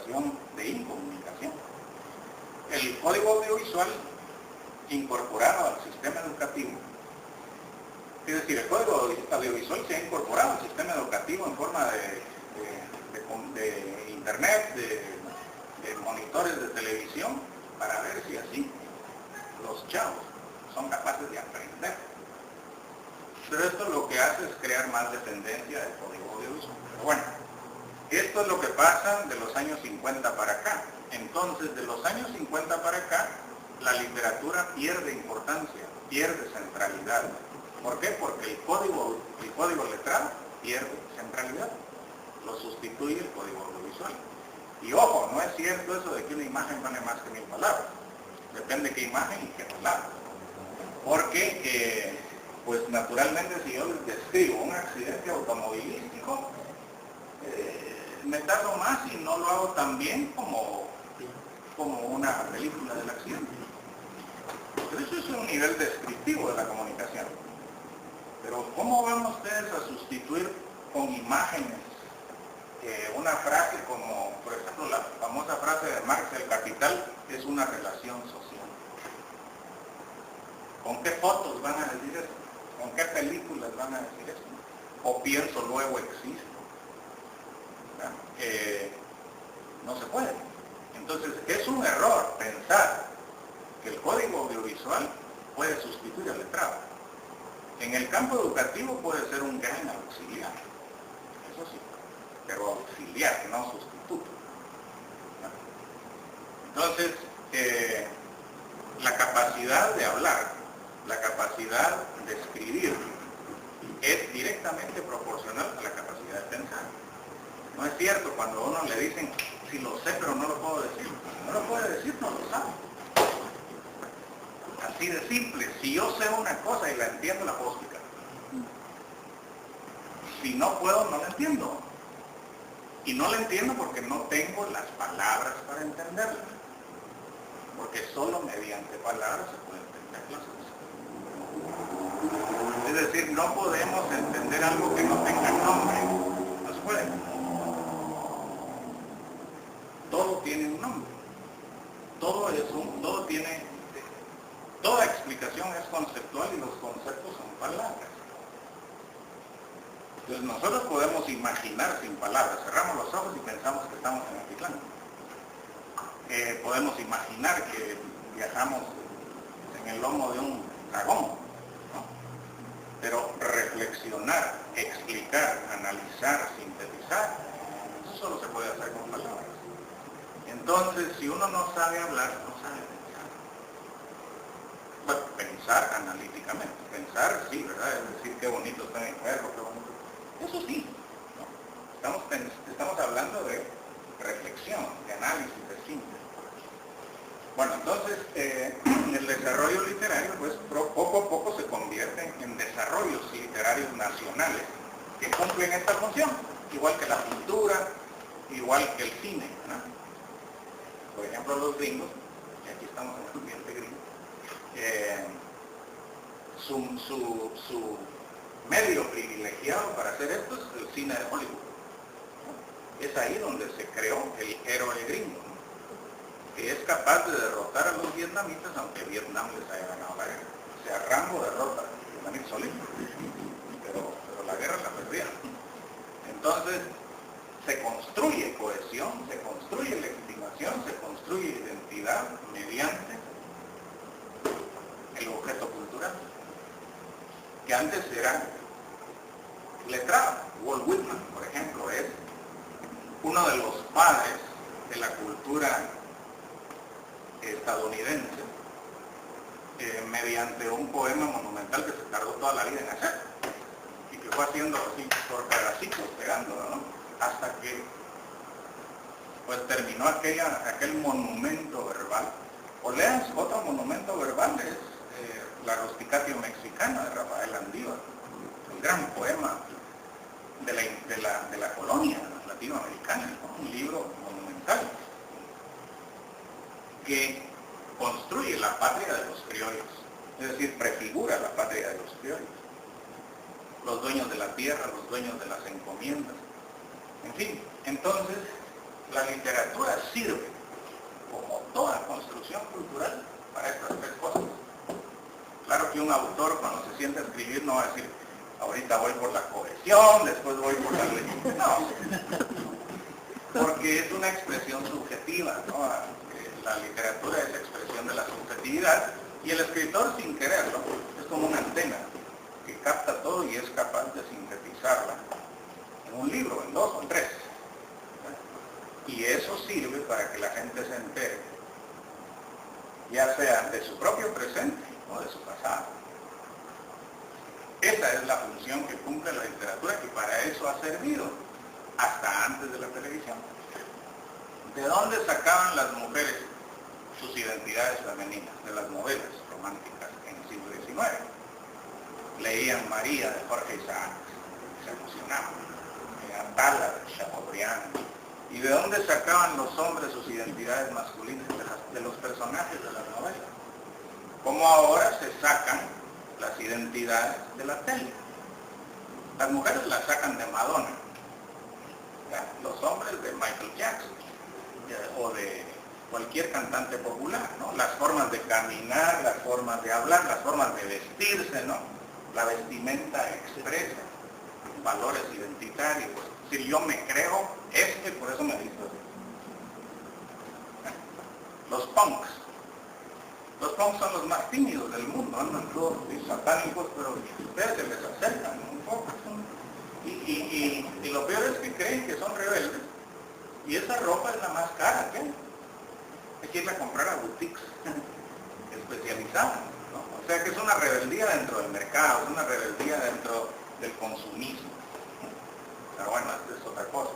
comunicación de incomunicación. El código audiovisual incorporado al sistema educativo, es decir, el código audiovisual se ha incorporado al sistema educativo en forma de internet, de monitores de televisión, para ver si así los chavos son capaces de aprender. Pero esto lo que hace es crear más dependencia del código audiovisual. Pero bueno, esto es lo que pasa de los años 50 para acá. Entonces, de los años 50 para acá, la literatura pierde importancia, pierde centralidad. ¿Por qué? Porque el código letrado pierde centralidad. Lo sustituye el código audiovisual. Y ojo, no es cierto eso de que una imagen vale más que 1000 palabras. Depende de qué imagen y qué palabra. Porque, pues naturalmente, si yo les describo un accidente automovilístico, me tardo más y no lo hago tan bien como una película del accidente. Pero eso es un nivel descriptivo de la comunicación. Pero ¿cómo van ustedes a sustituir con imágenes una frase como, por ejemplo, la famosa frase de Marx, el capital es una relación social? ¿Con qué fotos van a decir eso? ¿Con qué películas van a decir eso? O pienso, luego existo. No se puede. Entonces, es un error pensar que el código audiovisual puede sustituir al letrado. En el campo educativo puede ser un gran auxiliar, eso sí, pero auxiliar, no sustituto. Entonces, la capacidad de hablar, la capacidad de escribir, es directamente proporcional a la capacidad de pensar. No es cierto cuando a uno le dicen, si lo sé pero no lo puedo decir. No lo puede decir, no lo sabe. Así de simple. Si yo sé una cosa y la entiendo, la puedo explicar. Si no puedo, no la entiendo. Y no la entiendo porque no tengo las palabras para entenderla. Porque solo mediante palabras se puede entender las cosas. Es decir, no podemos entender algo que no tenga nombre. No se puede. Todo tiene un nombre. Toda explicación es conceptual y los conceptos son palabras. Entonces nosotros podemos imaginar sin palabras. Cerramos los ojos y pensamos que estamos en Atitlán. Podemos imaginar que viajamos en el lomo de un dragón, ¿no? Pero reflexionar, explicar, analizar, sintetizar, eso solo se puede hacer con palabras. Entonces, si uno no sabe hablar, no sabe pensar. Bueno, pensar analíticamente. Pensar, sí, ¿verdad? Es decir, qué bonito está mi perro, qué bonito. Eso sí, ¿no? Estamos hablando de reflexión, de análisis, de síntesis. Bueno, entonces, el desarrollo literario, pues, poco a poco se convierte en desarrollos literarios nacionales que cumplen esta función, igual que la pintura, igual que el cine, ¿no? Por ejemplo, los gringos, y aquí estamos en el ambiente gringo, su medio privilegiado para hacer esto es el cine de Hollywood. Es ahí donde se creó el héroe gringo, ¿no? Que es capaz de derrotar a los vietnamitas, aunque Vietnam les haya ganado la guerra. O sea, Rambo derrota a los vietnamitas solitos, pero la guerra la perdieron. Entonces, se construye cohesión, se construye legitimación, se construye identidad mediante el objeto cultural, que antes era letrado. Walt Whitman, por ejemplo, es uno de los padres de la cultura estadounidense, mediante un poema monumental que se tardó toda la vida en hacer, y que fue haciendo así por pedacitos, pegándolo, ¿no? Hasta que pues terminó aquel monumento verbal. O lean otro monumento verbal, es La Rusticatio Mexicana de Rafael Andívar, el gran poema de la colonia latinoamericana, ¿no? Un libro monumental que construye la patria de los criollos, es decir, prefigura la patria de los criollos, los dueños de la tierra, los dueños de las encomiendas, en fin. Entonces, La literatura sirve, como toda construcción cultural, para estas tres cosas. Claro que un autor cuando se sienta a escribir no va a decir, ahorita voy por la cohesión, después voy por la ley. No, porque es una expresión subjetiva, ¿no? La literatura es expresión de la subjetividad y el escritor, sin quererlo, es como una antena que capta todo y es capaz de sintetizarla en un libro, en dos o en tres. Y eso sirve para que la gente se entere, ya sea de su propio presente o de su pasado. Esa es la función que cumple la literatura y para eso ha servido hasta antes de la televisión. ¿De dónde sacaban las mujeres sus identidades femeninas? De las novelas románticas en el siglo XIX. Leían María de Jorge Isaac, se emocionaban. Leían Bala de Chateaubriand. ¿Y de dónde sacaban los hombres sus identidades masculinas? De los personajes de las novelas. Como ahora se sacan las identidades de la tele. Las mujeres las sacan de Madonna, ¿ya? Los hombres de Michael Jackson, ¿ya? O de cualquier cantante popular, ¿no? Las formas de caminar, las formas de hablar, las formas de vestirse, ¿no? La vestimenta expresa valores identitarios. Si yo me creo por eso me visto así. Los punks. Los punks son los más tímidos del mundo, andan todos satánicos, pero ustedes se les acercan un poco. Y lo peor es que creen que son rebeldes. Y esa ropa es la más cara que hay. Hay que irla a comprar a boutiques especializadas, ¿no? O sea que es una rebeldía dentro del mercado, es una rebeldía dentro del consumismo. Pero bueno, esta es otra cosa.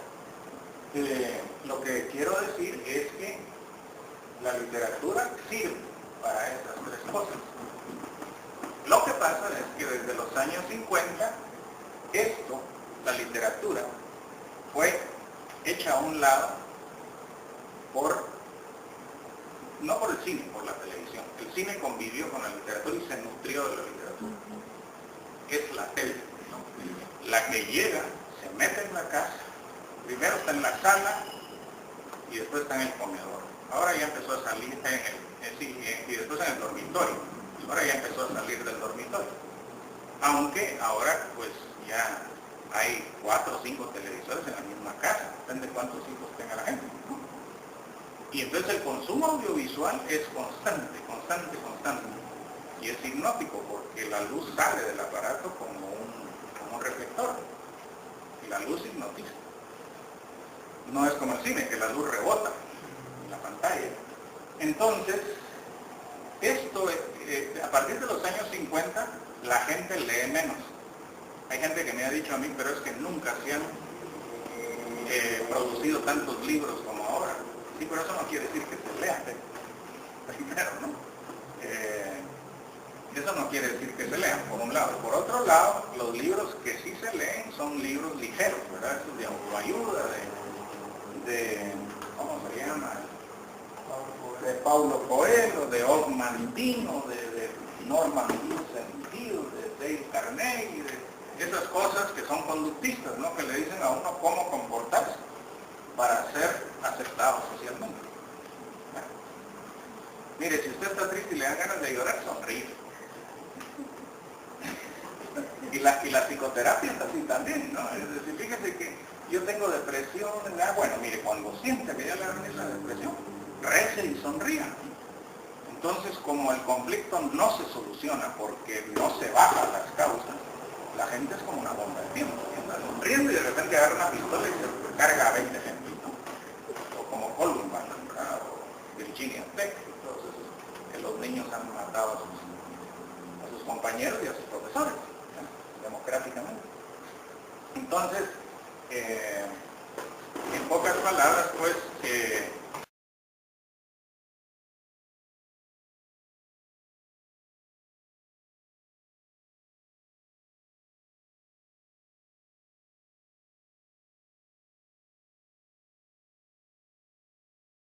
Lo que quiero decir es que la literatura sirve para estas tres cosas. Lo que pasa es que desde los años 50, la literatura, fue hecha a un lado no por el cine, por la televisión. El cine convivió con la literatura y se nutrió de la literatura. Es la tele, ¿no? La que llega, se mete en la casa, primero está en la sala y después está en el comedor. Ahora ya empezó a salir y después en el dormitorio. Ahora ya empezó a salir del dormitorio. Aunque ahora pues ya hay 4 o 5 televisores en la misma casa, depende de cuántos hijos tenga la gente, ¿no? Y entonces el consumo audiovisual es constante. Y es hipnótico porque la luz sale del aparato como un reflector. Y la luz hipnotiza. No es como el cine, que la luz rebota en la pantalla. Entonces, a partir de los años 50, la gente lee menos. Hay gente que me ha dicho a mí, pero es que nunca se han producido tantos libros como ahora. Sí, pero eso no quiere decir que se lean. Primero, ¿no? Eso no quiere decir que se lean, por un lado. Por otro lado, los libros que sí se leen son libros ligeros, ¿verdad? Estos de autoayuda, ¿cómo se llama? De Paulo Coelho, de Og Mandino, de Norman Vincent Peale, de Dale Carnegie, de esas cosas que son conductistas, ¿no? Que le dicen a uno cómo comportarse para ser aceptado socialmente. ¿Bueno? Mire, si usted está triste y le dan ganas de llorar, sonríe. Y la psicoterapia es así también, ¿no? Es decir, fíjese que yo tengo depresión, bueno, mire, cuando siente que ya le dan esa depresión, rece y sonría. Entonces, como el conflicto no se soluciona porque no se bajan las causas, la gente es como una bomba de tiempo, está sonriendo y de repente agarra una pistola y se carga a 20 gente, ¿no? O como Columbine, ¿verdad? O Virginia Tech, todos esos que los niños han matado a sus compañeros y a sus profesores, ¿no? Democráticamente. Entonces, en pocas palabras, pues,